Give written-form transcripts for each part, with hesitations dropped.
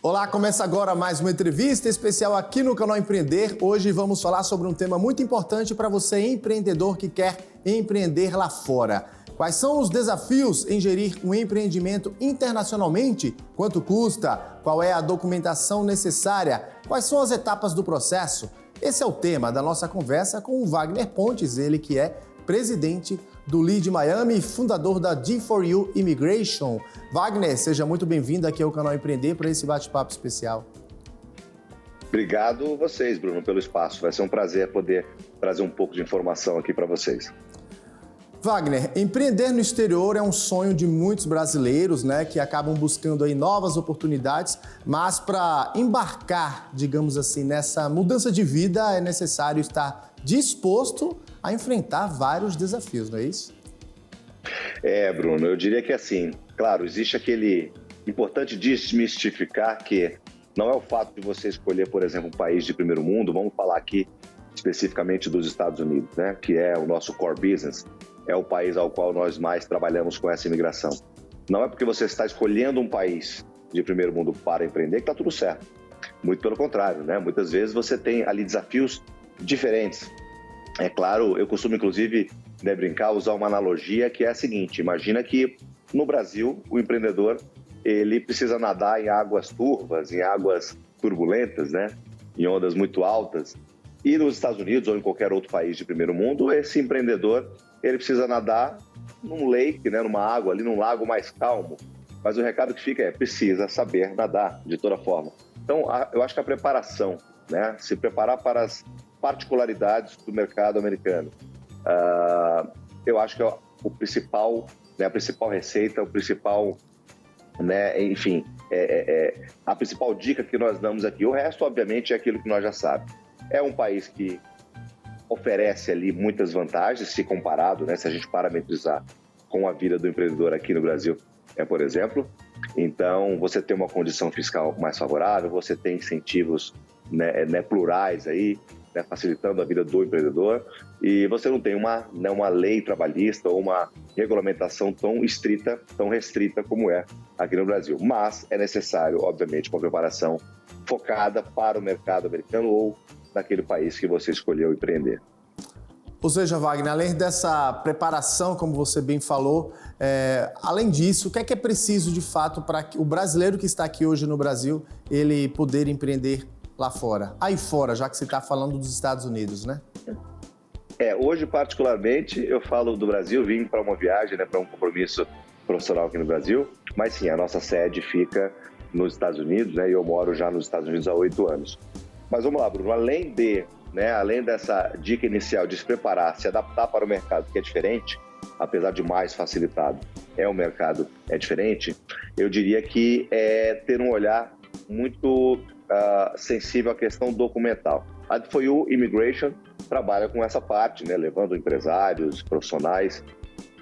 Olá, começa agora mais uma entrevista especial aqui no canal Empreender. Hoje vamos falar sobre um tema muito importante para você, empreendedor que quer empreender lá fora. Quais são os desafios em gerir um empreendimento internacionalmente? Quanto custa? Qual é a documentação necessária? Quais são as etapas do processo? Esse é o tema da nossa conversa com o Wagner Pontes, ele que é presidente do Lead Miami e fundador da D4U Immigration. Wagner, seja muito bem-vindo aqui ao canal Empreender para esse bate-papo especial. Obrigado vocês, Bruno, pelo espaço. Vai ser um prazer poder trazer um pouco de informação aqui para vocês. Wagner, empreender no exterior é um sonho de muitos brasileiros, né, que acabam buscando aí novas oportunidades, mas para embarcar, digamos assim, nessa mudança de vida é necessário estar disposto a enfrentar vários desafios, não é isso? Bruno, eu diria que assim, claro, existe aquele importante desmistificar que não é o fato de você escolher, por exemplo, um país de primeiro mundo, vamos falar aqui especificamente dos Estados Unidos, né, que é o nosso core business, é o país ao qual nós mais trabalhamos com essa imigração. Não é porque você está escolhendo um país de primeiro mundo para empreender que está tudo certo. Muito pelo contrário, né? Muitas vezes você tem ali desafios diferentes. É claro, eu costumo inclusive brincar, usar uma analogia que é a seguinte: imagina que no Brasil o empreendedor ele precisa nadar em águas turvas, em águas turbulentas, né? Em ondas muito altas. E nos Estados Unidos ou em qualquer outro país de primeiro mundo, esse empreendedor ele precisa nadar num lake, né, numa água ali, num lago mais calmo. Mas o recado que fica é: precisa saber nadar de toda forma. Então, eu acho que a preparação, né, se preparar para as particularidades do mercado americano, eu acho que é o principal, né, a principal receita, o principal, né, enfim, a principal dica que nós damos aqui. O resto, obviamente, é aquilo que nós já sabemos. É um país que oferece ali muitas vantagens, se comparado, né, se a gente parametrizar com a vida do empreendedor aqui no Brasil, por exemplo. Então, você tem uma condição fiscal mais favorável, você tem incentivos, né, plurais aí, né, facilitando a vida do empreendedor, e você não tem uma lei trabalhista ou uma regulamentação tão estrita, tão restrita como é aqui no Brasil. Mas é necessário, obviamente, uma preparação focada para o mercado americano ou daquele país que você escolheu empreender. Ou seja, Wagner, além dessa preparação, como você bem falou, além disso, o que é preciso de fato para o brasileiro que está aqui hoje no Brasil, ele poder empreender lá fora? Aí fora, já que você está falando dos Estados Unidos, né? Hoje, particularmente, eu falo do Brasil, vim para uma viagem, né, para um compromisso profissional aqui no Brasil, mas sim, a nossa sede fica nos Estados Unidos, né, e eu moro já nos Estados Unidos há 8 anos. Mas vamos lá, Bruno, além dessa dica inicial de se preparar, se adaptar para o mercado que é diferente, apesar de mais facilitado, o mercado é diferente, eu diria que ter um olhar muito sensível à questão documental. A D4U Immigration trabalha com essa parte, né, levando empresários, profissionais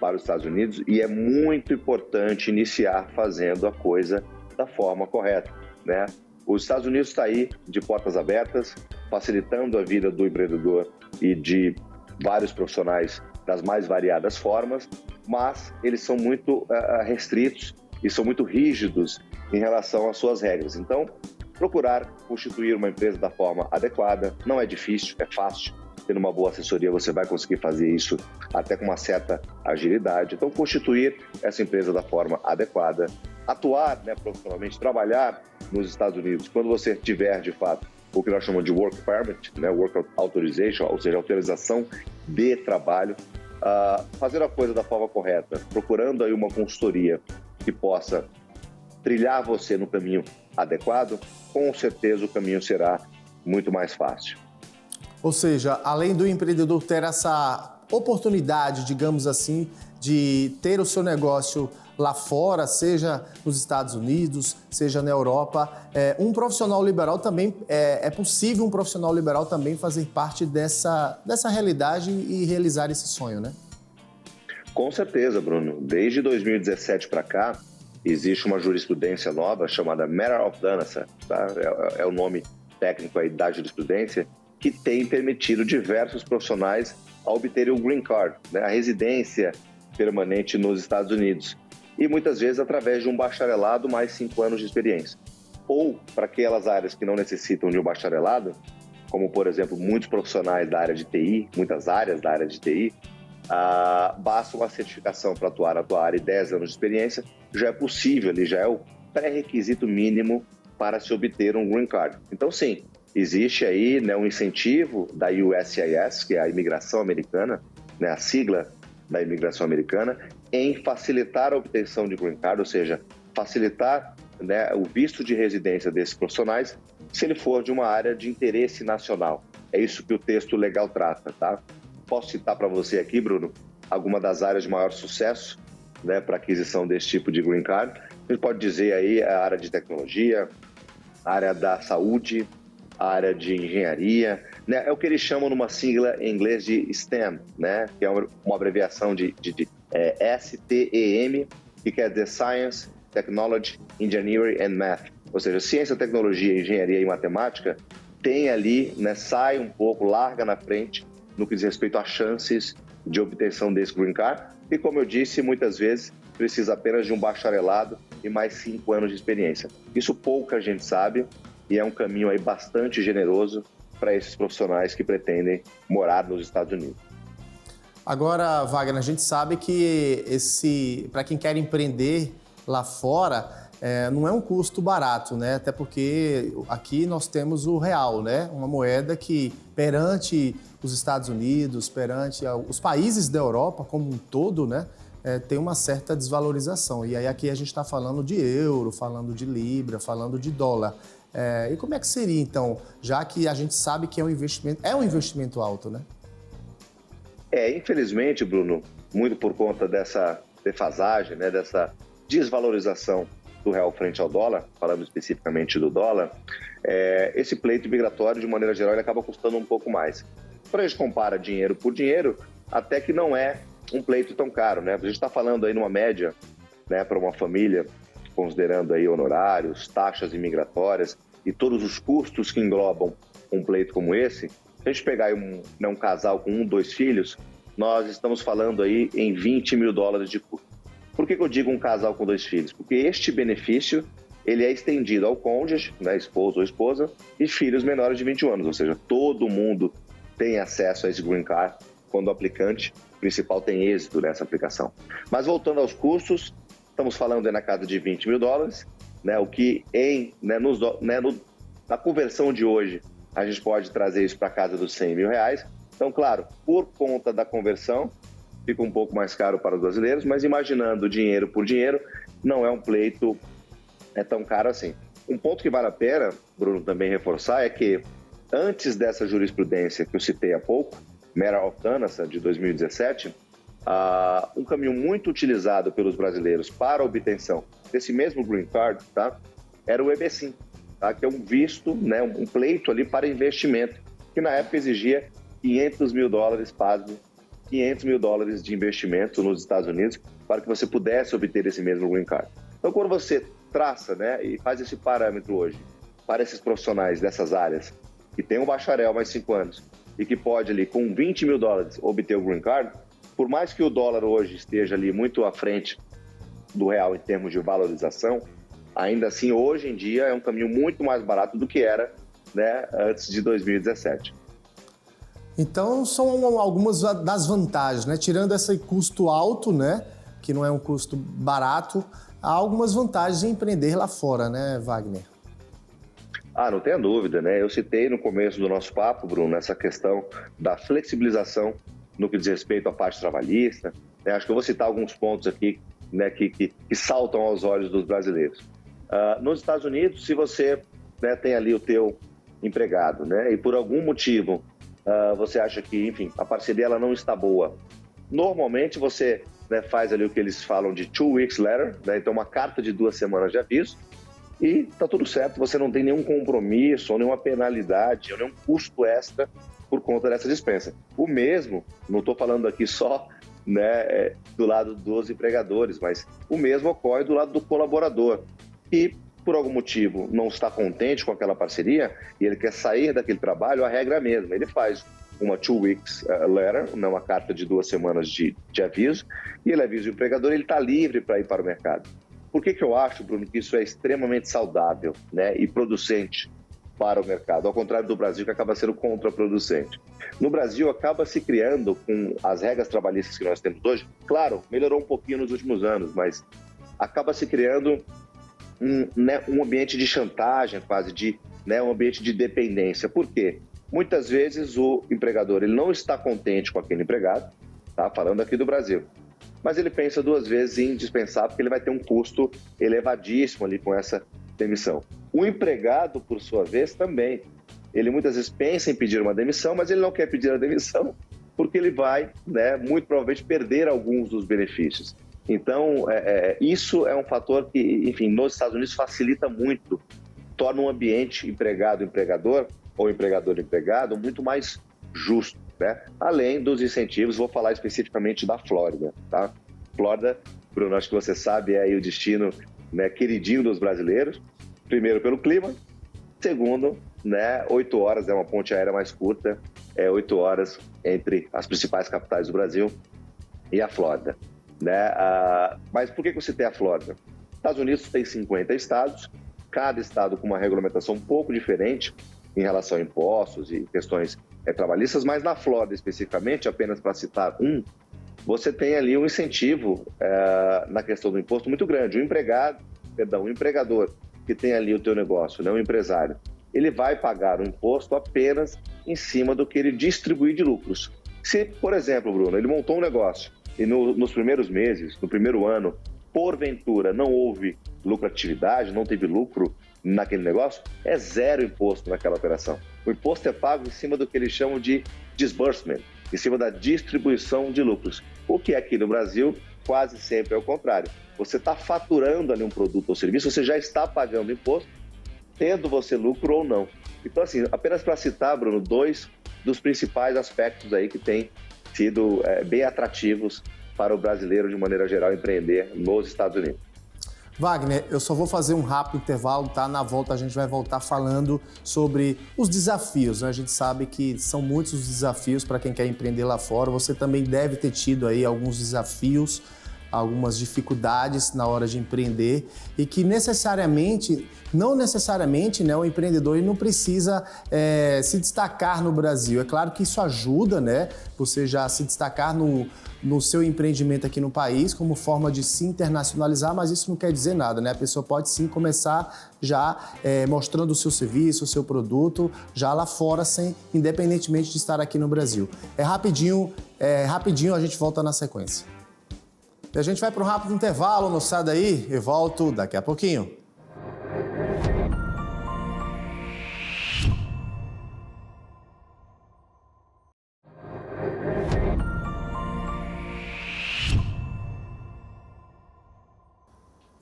para os Estados Unidos, e é muito importante iniciar fazendo a coisa da forma correta, né? Os Estados Unidos está aí de portas abertas, facilitando a vida do empreendedor e de vários profissionais das mais variadas formas, mas eles são muito restritos e são muito rígidos em relação às suas regras. Então, procurar constituir uma empresa da forma adequada não é difícil, é fácil. Tendo uma boa assessoria, você vai conseguir fazer isso até com uma certa agilidade. Então, constituir essa empresa da forma adequada, atuar, né, profissionalmente, trabalhar nos Estados Unidos, quando você tiver, de fato, o que nós chamamos de Work Permit, né, Work Authorization, ou seja, autorização de trabalho, fazer a coisa da forma correta, procurando aí uma consultoria que possa trilhar você no caminho adequado, com certeza o caminho será muito mais fácil. Ou seja, além do empreendedor ter essa oportunidade, digamos assim, de ter o seu negócio lá fora, seja nos Estados Unidos, seja na Europa, um profissional liberal também, é possível um profissional liberal também fazer parte dessa realidade e realizar esse sonho, né? Com certeza, Bruno. Desde 2017 para cá, existe uma jurisprudência nova chamada Matter of Danaher, tá? É o nome técnico aí da jurisprudência, que tem permitido diversos profissionais a obterem o Green Card, né, a residência permanente nos Estados Unidos. E muitas vezes através de um bacharelado mais 5 anos de experiência. ou para aquelas áreas que não necessitam de um bacharelado, como, por exemplo, muitos profissionais da área de TI, muitas áreas da área de TI, basta uma certificação para atuar na tua área e 10 anos de experiência, já é possível, ali já é o pré-requisito mínimo para se obter um Green Card. Então, sim, existe aí, né, um incentivo da USCIS, que é a imigração americana, né, a sigla da imigração americana, em facilitar a obtenção de Green Card, ou seja, facilitar, né, o visto de residência desses profissionais, se ele for de uma área de interesse nacional. É isso que o texto legal trata, tá? Posso citar para você aqui, Bruno, alguma das áreas de maior sucesso, né, para aquisição desse tipo de Green Card. A gente pode dizer aí a área de tecnologia, a área da saúde, a área de engenharia, né? É o que eles chamam numa sigla em inglês de STEM, né? Que é uma abreviação de STEM, que quer dizer Science, Technology, Engineering and Math. Ou seja, ciência, tecnologia, engenharia e matemática tem ali, né, sai um pouco, larga na frente no que diz respeito às chances de obtenção desse Green Card. E como eu disse, muitas vezes precisa apenas de um bacharelado e mais 5 anos de experiência. Isso pouca gente sabe e é um caminho aí bastante generoso para esses profissionais que pretendem morar nos Estados Unidos. Agora, Wagner, a gente sabe que para quem quer empreender lá fora, não é um custo barato, né? Até porque aqui nós temos o real, né? Uma moeda que, perante os Estados Unidos, perante os países da Europa como um todo, né? Tem uma certa desvalorização. E aí aqui a gente está falando de euro, falando de libra, falando de dólar. E como é que seria, então, já que a gente sabe que é um investimento alto, né? Infelizmente, Bruno, muito por conta dessa defasagem, né, dessa desvalorização do real frente ao dólar, falando especificamente do dólar, esse pleito migratório, de maneira geral, ele acaba custando um pouco mais. Quando a gente compara dinheiro por dinheiro, até que não é um pleito tão caro, né? A gente está falando aí numa média, né, para uma família, considerando aí honorários, taxas imigratórias e todos os custos que englobam um pleito como esse. Se a gente pegar aí um casal com 2 filhos, nós estamos falando aí em $20 mil de custo. Por que eu digo um casal com 2 filhos? Porque este benefício ele é estendido ao cônjuge, né, esposo ou esposa, e filhos menores de 21 anos, ou seja, todo mundo tem acesso a esse Green Card quando o aplicante principal tem êxito nessa aplicação. Mas voltando aos custos, estamos falando na casa de $20 mil, né, o que na conversão de hoje a gente pode trazer isso para casa dos R$100 mil. Então, claro, por conta da conversão, fica um pouco mais caro para os brasileiros, mas imaginando dinheiro por dinheiro, não é um pleito tão caro assim. Um ponto que vale a pena, Bruno, também reforçar é que antes dessa jurisprudência que eu citei há pouco, Matter of Tennessee, de 2017, um caminho muito utilizado pelos brasileiros para a obtenção desse mesmo Green Card, tá, era o EB-5, tá, que é um visto, né, um pleito ali para investimento, que na época exigia $500 mil, pasme, $500 mil de investimento nos Estados Unidos para que você pudesse obter esse mesmo Green Card. Então, quando você traça, né, e faz esse parâmetro hoje para esses profissionais dessas áreas que tem um bacharel mais 5 anos e que pode ali com $20 mil obter o Green Card, por mais que o dólar hoje esteja ali muito à frente do real em termos de valorização, ainda assim hoje em dia é um caminho muito mais barato do que era, né, antes de 2017. Então, são algumas das vantagens, né? Tirando esse custo alto, né? Que não é um custo barato, há algumas vantagens em empreender lá fora, né, Wagner? Não tenha dúvida, né? Eu citei no começo do nosso papo, Bruno, essa questão da flexibilização no que diz respeito à parte trabalhista. Acho que eu vou citar alguns pontos aqui, né, que saltam aos olhos dos brasileiros. Nos Estados Unidos, se você, né, tem ali o teu empregado, né, e por algum motivo você acha que, enfim, a parceria ela não está boa, normalmente você, né, faz ali o que eles falam de 2 weeks letter, né, então uma carta de 2 semanas de aviso, e tá tudo certo, você não tem nenhum compromisso, ou nenhuma penalidade, ou nenhum custo extra por conta dessa dispensa. O mesmo, não estou falando aqui só, né, do lado dos empregadores, mas o mesmo ocorre do lado do colaborador, que por algum motivo não está contente com aquela parceria e ele quer sair daquele trabalho, a regra é a mesma. Ele faz uma 2 weeks letter, uma carta de 2 semanas de aviso, e ele avisa o empregador, ele está livre para ir para o mercado. Por que eu acho, Bruno, que isso é extremamente saudável, né, e producente para o mercado, ao contrário do Brasil, que acaba sendo contraproducente? No Brasil, acaba se criando, com as regras trabalhistas que nós temos hoje, claro, melhorou um pouquinho nos últimos anos, mas acaba se criando um ambiente de chantagem, quase, um ambiente de dependência. Por quê? Muitas vezes o empregador ele não está contente com aquele empregado, tá? Falando aqui do Brasil, mas ele pensa duas vezes em dispensar, porque ele vai ter um custo elevadíssimo ali com essa demissão. O empregado, por sua vez, também. Ele muitas vezes pensa em pedir uma demissão, mas ele não quer pedir a demissão porque ele vai, né, muito provavelmente perder alguns dos benefícios. Então, isso é um fator que, enfim, nos Estados Unidos facilita muito, torna um ambiente empregado-empregador ou empregador-empregado muito mais justo, né? Além dos incentivos, vou falar especificamente da Flórida, tá? Flórida, Bruno, acho que você sabe, é aí o destino, né, queridinho dos brasileiros. Primeiro, pelo clima. Segundo, né, 8 horas, é uma ponte aérea mais curta, 8 horas entre as principais capitais do Brasil e a Flórida, né? Mas por que eu citei a Flórida? Estados Unidos tem 50 estados, cada estado com uma regulamentação um pouco diferente em relação a impostos e questões trabalhistas, mas na Flórida especificamente, apenas para citar você tem ali um incentivo na questão do imposto muito grande. O empregador que tem ali o teu negócio, né, o empresário, ele vai pagar o imposto apenas em cima do que ele distribuir de lucros. Se, por exemplo, Bruno, ele montou um negócio e nos primeiros meses, no primeiro ano, porventura não houve lucratividade, não teve lucro naquele negócio, é zero imposto naquela operação. O imposto é pago em cima do que eles chamam de disbursement, em cima da distribuição de lucros. O que aqui no Brasil quase sempre é o contrário. Você está faturando ali um produto ou serviço, você já está pagando imposto, tendo você lucro ou não. Então, assim, apenas para citar, Bruno, 2 dos principais aspectos aí que têm sido bem atrativos para o brasileiro, de maneira geral, empreender nos Estados Unidos. Wagner, eu só vou fazer um rápido intervalo, tá? Na volta a gente vai voltar falando sobre os desafios, né? A gente sabe que são muitos os desafios para quem quer empreender lá fora. Você também deve ter tido aí alguns desafios, algumas dificuldades na hora de empreender e que não necessariamente, né, o empreendedor ele não precisa se destacar no Brasil. É claro que isso ajuda, né, você já se destacar no seu empreendimento aqui no país como forma de se internacionalizar, mas isso não quer dizer nada, né? A pessoa pode sim começar já mostrando o seu serviço, o seu produto, já lá fora, independentemente de estar aqui no Brasil. Rapidinho, a gente volta na sequência. E a gente vai para um rápido intervalo, não sai daí, e volto daqui a pouquinho.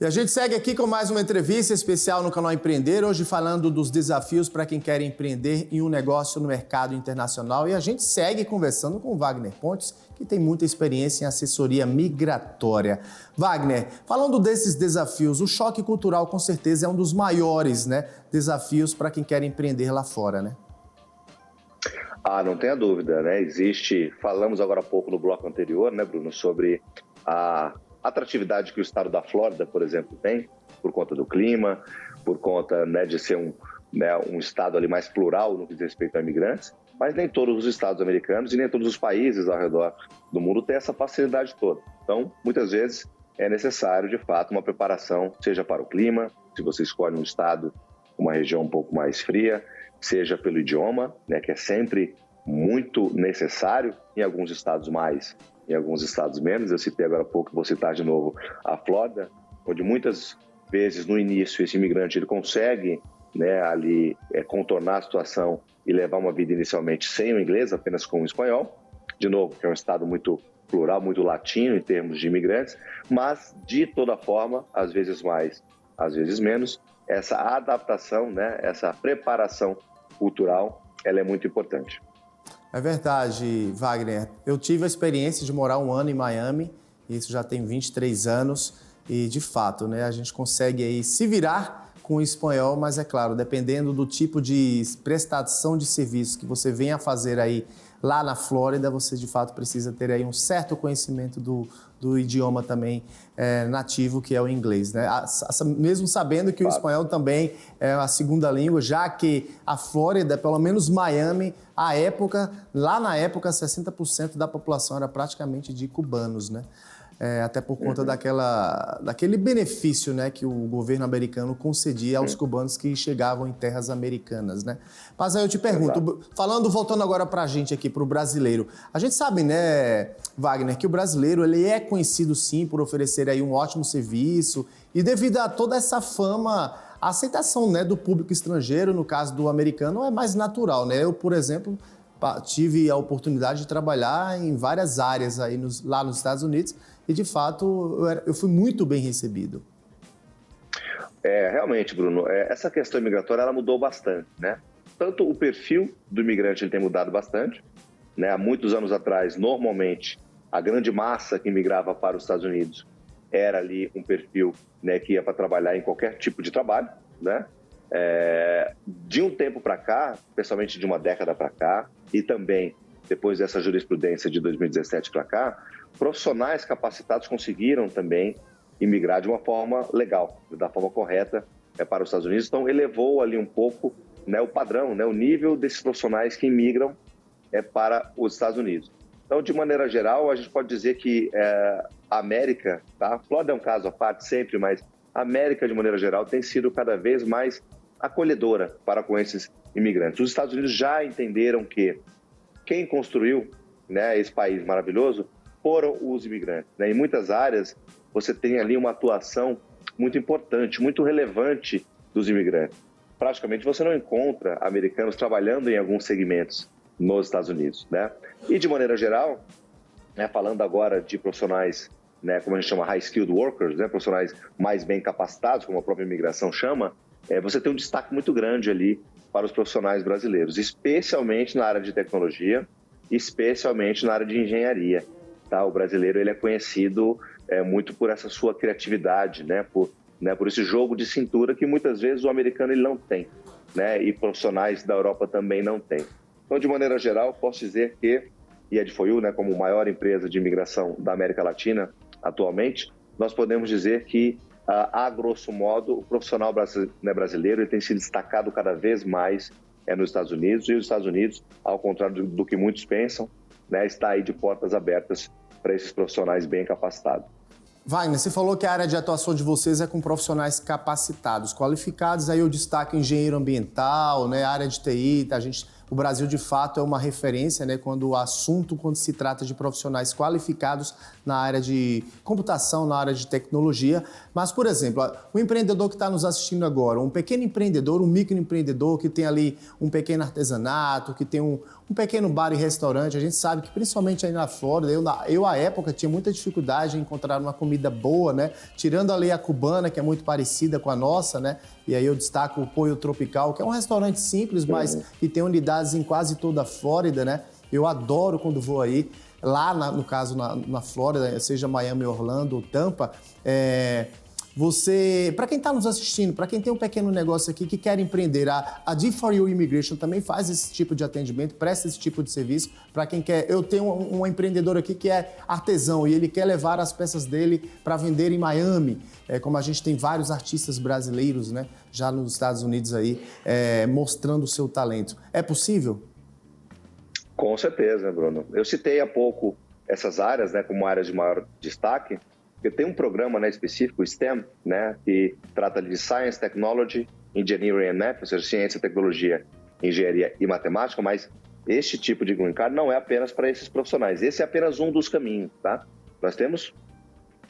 E a gente segue aqui com mais uma entrevista especial no canal Empreender, hoje falando dos desafios para quem quer empreender em um negócio no mercado internacional. E a gente segue conversando com o Wagner Pontes, que tem muita experiência em assessoria migratória. Wagner, falando desses desafios, o choque cultural com certeza é um dos maiores, né, desafios para quem quer empreender lá fora, né? Não tenha dúvida, né? Falamos agora há pouco no bloco anterior, né, Bruno, sobre a atratividade que o estado da Flórida, por exemplo, tem, por conta do clima, por conta, né, de ser um estado ali mais plural no que diz respeito a imigrantes, mas nem todos os estados americanos e nem todos os países ao redor do mundo têm essa facilidade toda. Então, muitas vezes é necessário, de fato, uma preparação, seja para o clima, se você escolhe um estado, uma região um pouco mais fria, seja pelo idioma, né, que é sempre muito necessário, em alguns estados mais, em alguns estados menos. Eu citei agora há pouco, vou citar de novo a Flórida, onde muitas vezes no início esse imigrante ele consegue, né, ali contornar a situação e levar uma vida inicialmente sem o inglês, apenas com o espanhol, de novo, que é um estado muito plural, muito latino em termos de imigrantes, mas de toda forma, às vezes mais, às vezes menos, essa adaptação, né, essa preparação cultural, ela é muito importante. É verdade, Wagner. Eu tive a experiência de morar 1 ano em Miami, isso já tem 23 anos, e de fato, né, a gente consegue aí se virar com o espanhol, mas é claro, dependendo do tipo de prestação de serviço que você venha a fazer aí lá na Flórida, você de fato precisa ter aí um certo conhecimento do idioma também nativo, que é o inglês, né? Mesmo sabendo que o espanhol também é a segunda língua, já que a Flórida, pelo menos Miami, lá na época, 60% da população era praticamente de cubanos, né? Até por conta daquele benefício, né, que o governo americano concedia aos cubanos que chegavam em terras americanas, né? Mas aí eu te pergunto, voltando agora para a gente aqui, para o brasileiro, a gente sabe, né, Wagner, que o brasileiro ele é conhecido sim por oferecer aí um ótimo serviço e devido a toda essa fama, a aceitação, né, do público estrangeiro, no caso do americano, é mais natural, né? Eu, por exemplo, tive a oportunidade de trabalhar em várias áreas aí lá nos Estados Unidos e, de fato, eu fui muito bem recebido. Realmente, Bruno, essa questão imigratória ela mudou bastante, né? Tanto o perfil do imigrante ele tem mudado bastante, né? Há muitos anos atrás, normalmente, a grande massa que migrava para os Estados Unidos era ali um perfil, né, que ia para trabalhar em qualquer tipo de trabalho, né? De um tempo para cá, especialmente de uma década para cá, e também depois dessa jurisprudência de 2017 para cá, profissionais capacitados conseguiram também imigrar de uma forma legal, da forma correta para os Estados Unidos. Então, elevou ali um pouco, né, o padrão, né, o nível desses profissionais que imigram para os Estados Unidos. Então, de maneira geral, a gente pode dizer que a América, tá? A Flórida é um caso à parte sempre, mas a América, de maneira geral, tem sido cada vez mais acolhedora para com esses imigrantes. Os Estados Unidos já entenderam que quem construiu, né, esse país maravilhoso foram os imigrantes, né? Em muitas áreas, você tem ali uma atuação muito importante, muito relevante dos imigrantes. Praticamente você não encontra americanos trabalhando em alguns segmentos nos Estados Unidos, né? E de maneira geral, né, falando agora de profissionais, né, como a gente chama high skilled workers, né, profissionais mais bem capacitados, como a própria imigração chama, você tem um destaque muito grande ali para os profissionais brasileiros, especialmente na área de tecnologia, especialmente na área de engenharia. Tá? O brasileiro ele é conhecido muito por essa sua criatividade, né, por esse jogo de cintura que muitas vezes o americano ele não tem, né, e profissionais da Europa também não têm. Então, de maneira geral, posso dizer que, e a D4U, né, como maior empresa de imigração da América Latina atualmente, nós podemos dizer que, a grosso modo, o profissional brasileiro ele tem se destacado cada vez mais nos Estados Unidos, e os Estados Unidos, ao contrário do que muitos pensam, né, está aí de portas abertas para esses profissionais bem capacitados. Wagner, você falou que a área de atuação de vocês é com profissionais capacitados, qualificados, aí eu destaco engenheiro ambiental, né, área de TI, o Brasil, de fato, é uma referência, né, quando se trata de profissionais qualificados na área de computação, na área de tecnologia. Mas, por exemplo, o empreendedor que está nos assistindo agora, um pequeno empreendedor, um microempreendedor que tem ali um pequeno artesanato, que tem um pequeno bar e restaurante, a gente sabe que principalmente aí na Flórida, eu à época tinha muita dificuldade em encontrar uma comida boa, né? Tirando ali a cubana, que é muito parecida com a nossa, né? E aí eu destaco o Pollo Tropical, que é um restaurante simples, mas que tem unidades em quase toda a Flórida, né? Eu adoro quando vou aí, lá no caso na Flórida, seja Miami, Orlando ou Tampa, para quem está nos assistindo, para quem tem um pequeno negócio aqui que quer empreender, a D4U Immigration também faz esse tipo de atendimento, presta esse tipo de serviço para quem quer. Eu tenho um empreendedor aqui que é artesão e ele quer levar as peças dele para vender em Miami, como a gente tem vários artistas brasileiros, né, já nos Estados Unidos aí, mostrando o seu talento. É possível? Com certeza, Bruno. Eu citei há pouco essas áreas, né, como áreas de maior destaque. Eu tenho um programa, né, específico, STEM, né, que trata de Science, Technology, Engineering and Math, ou seja, ciência, tecnologia, engenharia e matemática, mas este tipo de Green Card não é apenas para esses profissionais. Esse é apenas um dos caminhos, tá? Nós temos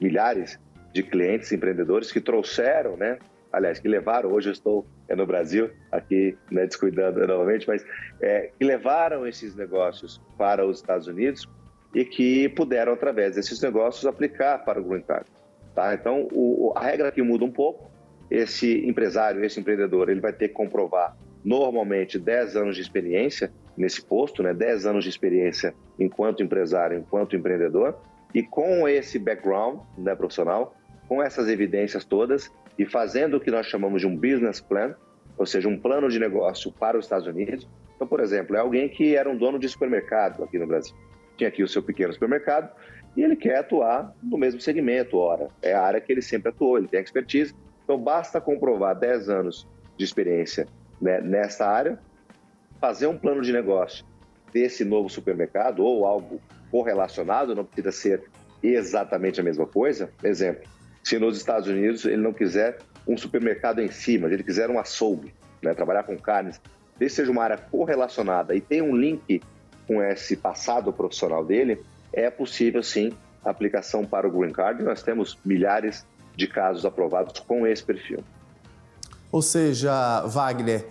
milhares de clientes empreendedores que trouxeram, né, aliás, que levaram, hoje eu estou no Brasil, aqui, né, descuidando novamente, mas que levaram esses negócios para os Estados Unidos e que puderam, através desses negócios, aplicar para o Green Card. Tá? Então, a regra aqui muda um pouco. Esse empresário, esse empreendedor, ele vai ter que comprovar, normalmente, 10 anos de experiência nesse posto, né? 10 anos de experiência enquanto empresário, enquanto empreendedor, e com esse background, né, profissional, com essas evidências todas, e fazendo o que nós chamamos de um business plan, ou seja, um plano de negócio para os Estados Unidos, Então, por exemplo, é alguém que era um dono de supermercado aqui no Brasil. Tinha aqui o seu pequeno supermercado e ele quer atuar no mesmo segmento, ora. É a área que ele sempre atuou, ele tem expertise. Então, basta comprovar 10 anos de experiência, né, nessa área, fazer um plano de negócio desse novo supermercado ou algo correlacionado, não precisa ser exatamente a mesma coisa. Exemplo, se nos Estados Unidos ele não quiser um supermercado em si, mas ele quiser um açougue, né, trabalhar com carnes, desde que seja uma área correlacionada e tenha um link com esse passado profissional dele, é possível sim a aplicação para o Green Card. Nós temos milhares de casos aprovados com esse perfil. Ou seja, Wagner,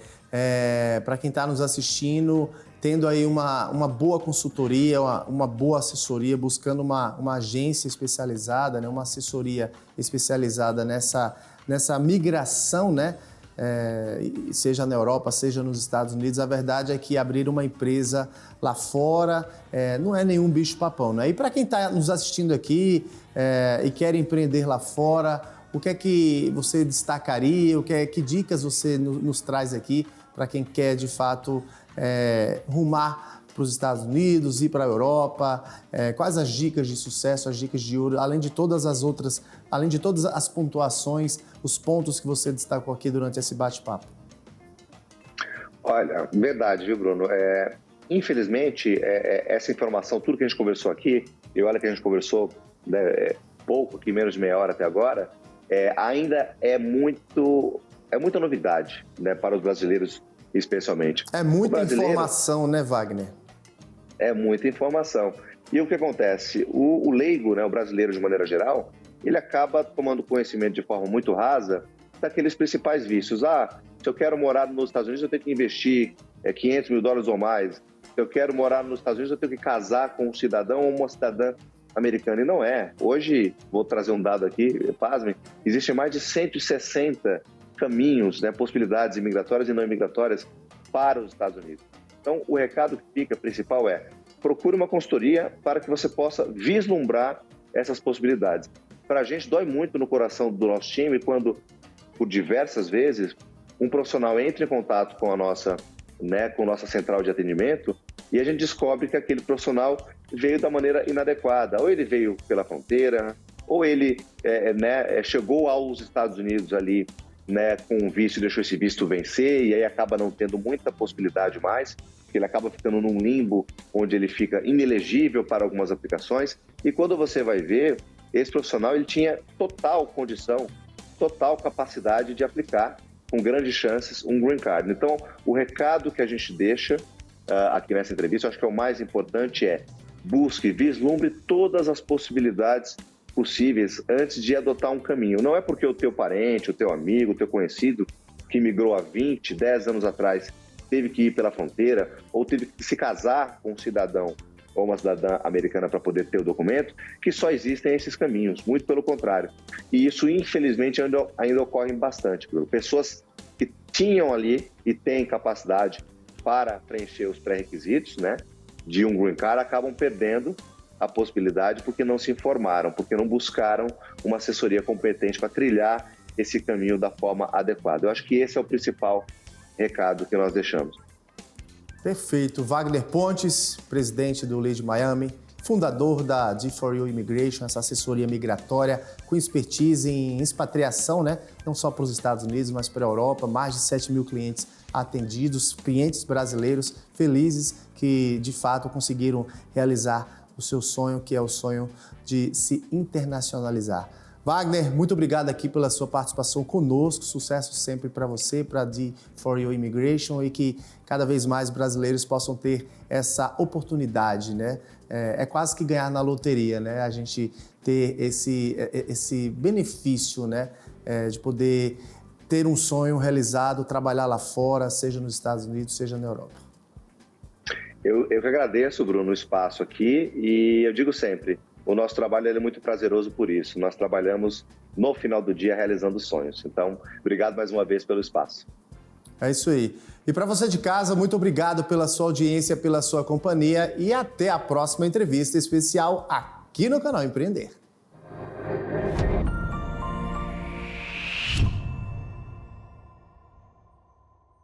para quem está nos assistindo, tendo aí uma boa consultoria, uma boa assessoria, buscando uma agência especializada, né, uma assessoria especializada nessa migração, né, seja na Europa, seja nos Estados Unidos, a verdade é que abrir uma empresa lá fora não é nenhum bicho-papão, né? E para quem está nos assistindo aqui e quer empreender lá fora, o que é que você destacaria, que dicas você nos traz aqui para quem quer, de fato, rumar para os Estados Unidos, ir para a Europa? Quais as dicas de sucesso, as dicas de ouro, além de todas as pontuações, os pontos que você destacou aqui durante esse bate-papo? Olha, verdade, viu, Bruno? Infelizmente, essa informação, tudo que a gente conversou aqui, e olha que a gente conversou, né, pouco, aqui menos de meia hora até agora, ainda é muita novidade, né, para os brasileiros especialmente. É muita informação, né, Wagner? É muita informação. E o que acontece? O leigo, né, o brasileiro de maneira geral, ele acaba tomando conhecimento de forma muito rasa daqueles principais vícios. Se eu quero morar nos Estados Unidos, eu tenho que investir $500 mil ou mais. Se eu quero morar nos Estados Unidos, eu tenho que casar com um cidadão ou uma cidadã americana. E não é. Hoje, vou trazer um dado aqui, pasmem, existem mais de 160 caminhos, né, possibilidades imigratórias e não imigratórias para os Estados Unidos. Então, o recado que fica principal procure uma consultoria para que você possa vislumbrar essas possibilidades. Para a gente, dói muito no coração do nosso time quando, por diversas vezes, um profissional entra em contato com a nossa central de atendimento e a gente descobre que aquele profissional veio da maneira inadequada. Ou ele veio pela fronteira, ou ele chegou aos Estados Unidos ali, né, com um visto e deixou esse visto vencer, e aí acaba não tendo muita possibilidade mais, porque ele acaba ficando num limbo onde ele fica inelegível para algumas aplicações. E quando você vai ver, esse profissional ele tinha total condição, total capacidade de aplicar, com grandes chances, um Green Card. Então, o recado que a gente deixa aqui nessa entrevista, eu acho que é o mais importante, busque, vislumbre todas as possibilidades possíveis antes de adotar um caminho. Não é porque o teu parente, o teu amigo, o teu conhecido que migrou há 20, 10 anos atrás teve que ir pela fronteira ou teve que se casar com um cidadão ou uma cidadã americana para poder ter o documento, que só existem esses caminhos, muito pelo contrário. E isso, infelizmente, ainda ocorre bastante. Pessoas que tinham ali e têm capacidade para preencher os pré-requisitos, né, de um Green Card, acabam perdendo a possibilidade porque não se informaram, porque não buscaram uma assessoria competente para trilhar esse caminho da forma adequada. Eu acho que esse é o principal recado que nós deixamos. Perfeito. Wagner Pontes, presidente do Lead Miami, fundador da D4U Immigration, essa assessoria migratória com expertise em expatriação, né? Não só para os Estados Unidos, mas para a Europa. Mais de 7 mil clientes atendidos, clientes brasileiros felizes que, de fato, conseguiram realizar o seu sonho, que é o sonho de se internacionalizar. Wagner, muito obrigado aqui pela sua participação conosco. Sucesso sempre para você, para a D4U Immigration, e que cada vez mais brasileiros possam ter essa oportunidade, né? É quase que ganhar na loteria, né? A gente ter esse benefício, né? De poder ter um sonho realizado, trabalhar lá fora, seja nos Estados Unidos, seja na Europa. Eu que agradeço, Bruno, o espaço aqui, e eu digo sempre, o nosso trabalho é muito prazeroso por isso. Nós trabalhamos no final do dia realizando sonhos. Então, obrigado mais uma vez pelo espaço. É isso aí. E para você de casa, muito obrigado pela sua audiência, pela sua companhia, e até a próxima entrevista especial aqui no Canal Empreender.